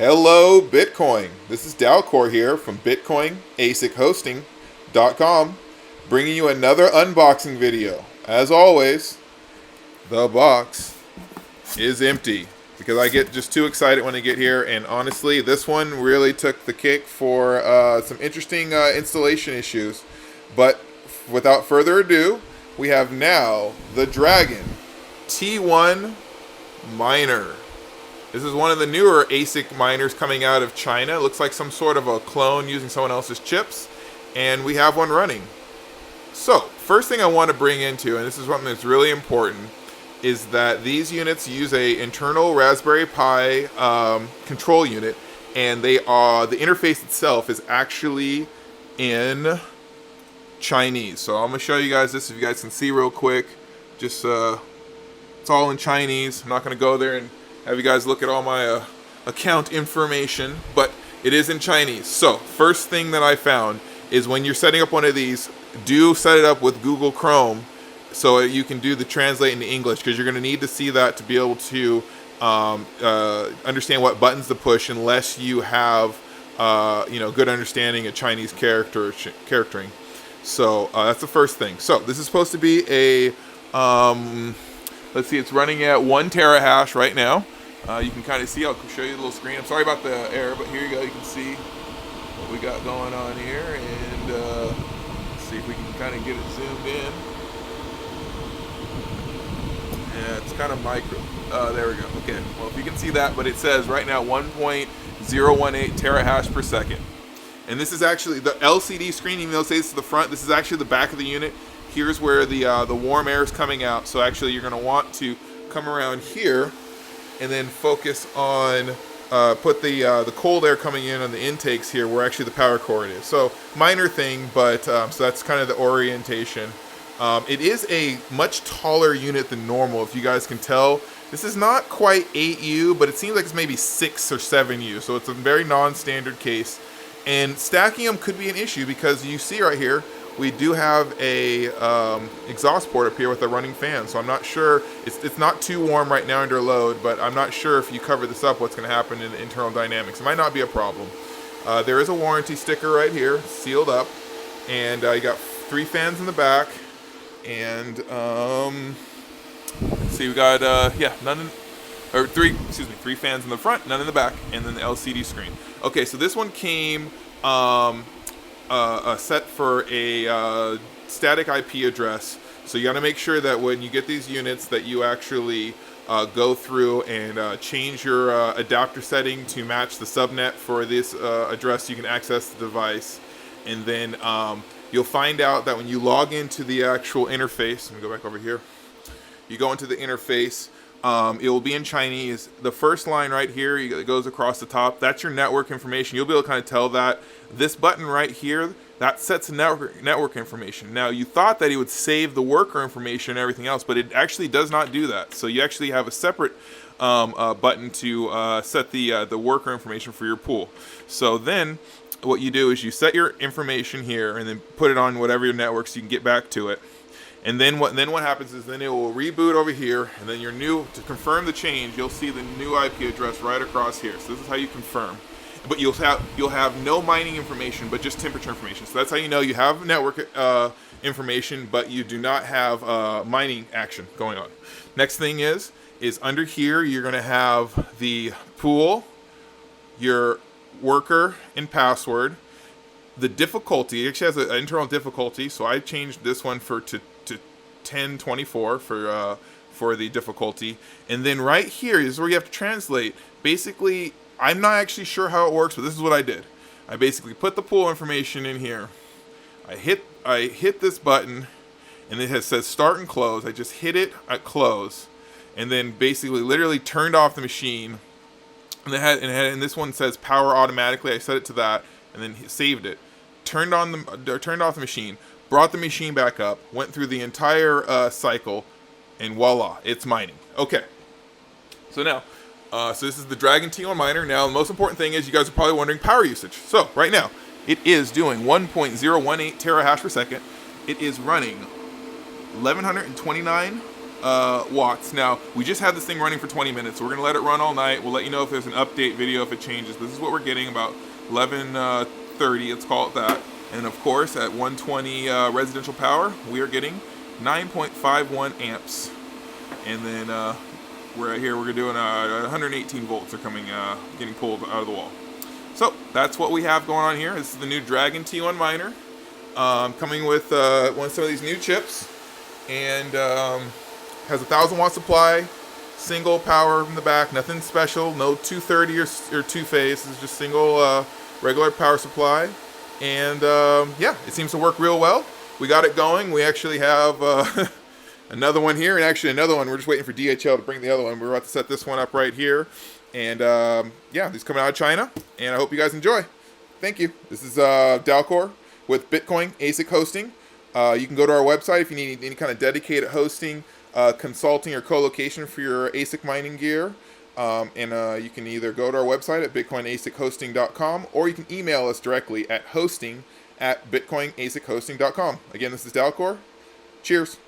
Hello, Bitcoin. This is Dalcor here from Bitcoin ASIC Hosting.com, bringing you another unboxing video. As always, the box is empty because I get just too excited when I get here, and honestly, this one really took the cake for some interesting installation issues. But without further ado, we have now the Dragon T1 miner. This is one of the newer ASIC miners coming out of China. It looks like some sort of a clone using someone else's chips, and we have one running. So, first thing I want to bring into, and this is something that's really important, is that these units use a internal Raspberry Pi control unit, and the interface itself is actually in Chinese. So I'm going to show you guys this if you guys can see real quick. Just it's all in Chinese. I'm not going to go there and have you guys look at all my account information, but it is in Chinese. So first thing that I found is when you're setting up one of these, do set it up with Google Chrome so you can do the translate into English, because you're going to need to see that to be able to understand what buttons to push, unless you have good understanding of Chinese charactering. So that's the first thing. So this is supposed to be a let's see, it's running at 1 terahash right now. You can kind of see, I'll show you the little screen. I'm sorry about the error, but here you go. You can see what we got going on here. And let's see if we can kind of get it zoomed in. Yeah, it's kind of micro. There we go. Okay, well, if you can see that, but it says right now 1.018 terahash per second. And this is actually the LCD screen, even though it says to the front, this is actually the back of the unit. Here's where the warm air is coming out. So actually you're going to want to come around here and then focus on, put the cold air coming in on the intakes here where actually the power cord is. So minor thing, but so that's kind of the orientation. It is a much taller unit than normal, if you guys can tell. This is not quite 8U, but it seems like it's maybe 6 or 7U. So it's a very non-standard case. And stacking them could be an issue because you see right here, we do have a exhaust port up here with a running fan, so I'm not sure, it's not too warm right now under load, but I'm not sure if you cover this up what's going to happen in the internal dynamics. It might not be a problem. There is a warranty sticker right here, sealed up, and you got 3 fans in the back, and let's see, we got three fans in the front, none in the back, and then the LCD screen. Okay, so this one came set for a static IP address. So you got to make sure that when you get these units that you actually go through and change your adapter setting to match the subnet for this address so you can access the device. And then you'll find out that when you log into the actual interface, let me go back over here. You go into the interface, it will be in Chinese. The first line right here, it goes across the top, that's your network information. You'll be able to kind of tell that. This button right here, that sets network information. Now, you thought that it would save the worker information and everything else, but it actually does not do that. So you actually have a separate button to set the worker information for your pool. So then what you do is you set your information here and then put it on whatever your network so you can get back to it. And then what happens is then it will reboot over here, and then to confirm the change, you'll see the new IP address right across here. So this is how you confirm. But you'll have no mining information, but just temperature information. So that's how you know you have network information, but you do not have mining action going on. Next thing is under here you're going to have the pool, your worker, and password. The difficulty, it actually has an internal difficulty, so I changed this one to 1024 for the difficulty. And then right here is where you have to translate. Basically, I'm not actually sure how it works, but this is what I did. I basically put the pool information in here. I hit this button, and it says start and close. I just hit it at close, and then basically literally turned off the machine. And this one says power automatically. I set it to that, and then saved it. Turned off the machine. Brought the machine back up, went through the entire cycle, and voila, it's mining. Okay, so now, so this is the Dragon T1 miner. Now, the most important thing is you guys are probably wondering power usage. So right now, it is doing 1.018 terahash per second. It is running 1129 watts. Now, we just had this thing running for 20 minutes, so we're going to let it run all night. We'll let you know if there's an update video if it changes. This is what we're getting about 11:30, let's call it that. And of course, at 120 residential power, we are getting 9.51 amps. And then we're here, we're doing 118 volts are coming, getting pulled out of the wall. So that's what we have going on here. This is the new Dragon T1 miner, coming with some of these new chips, and has a 1,000 watt supply, single power from the back, nothing special, no 230 or two phase. This is just single regular power supply, and yeah, it seems to work real well. We got it going. We actually have another one here, and actually another one. We're just waiting for DHL to bring the other one. We're about to set this one up right here. And yeah, these coming out of China, and I hope you guys enjoy. Thank you. This is Dalcor with Bitcoin ASIC hosting. You can go to our website if you need any kind of dedicated hosting, consulting, or co-location for your ASIC mining gear. And you can either go to our website at bitcoinasichosting.com, or you can email us directly at hosting@bitcoinasichosting.com. Again, this is Dalcor. Cheers.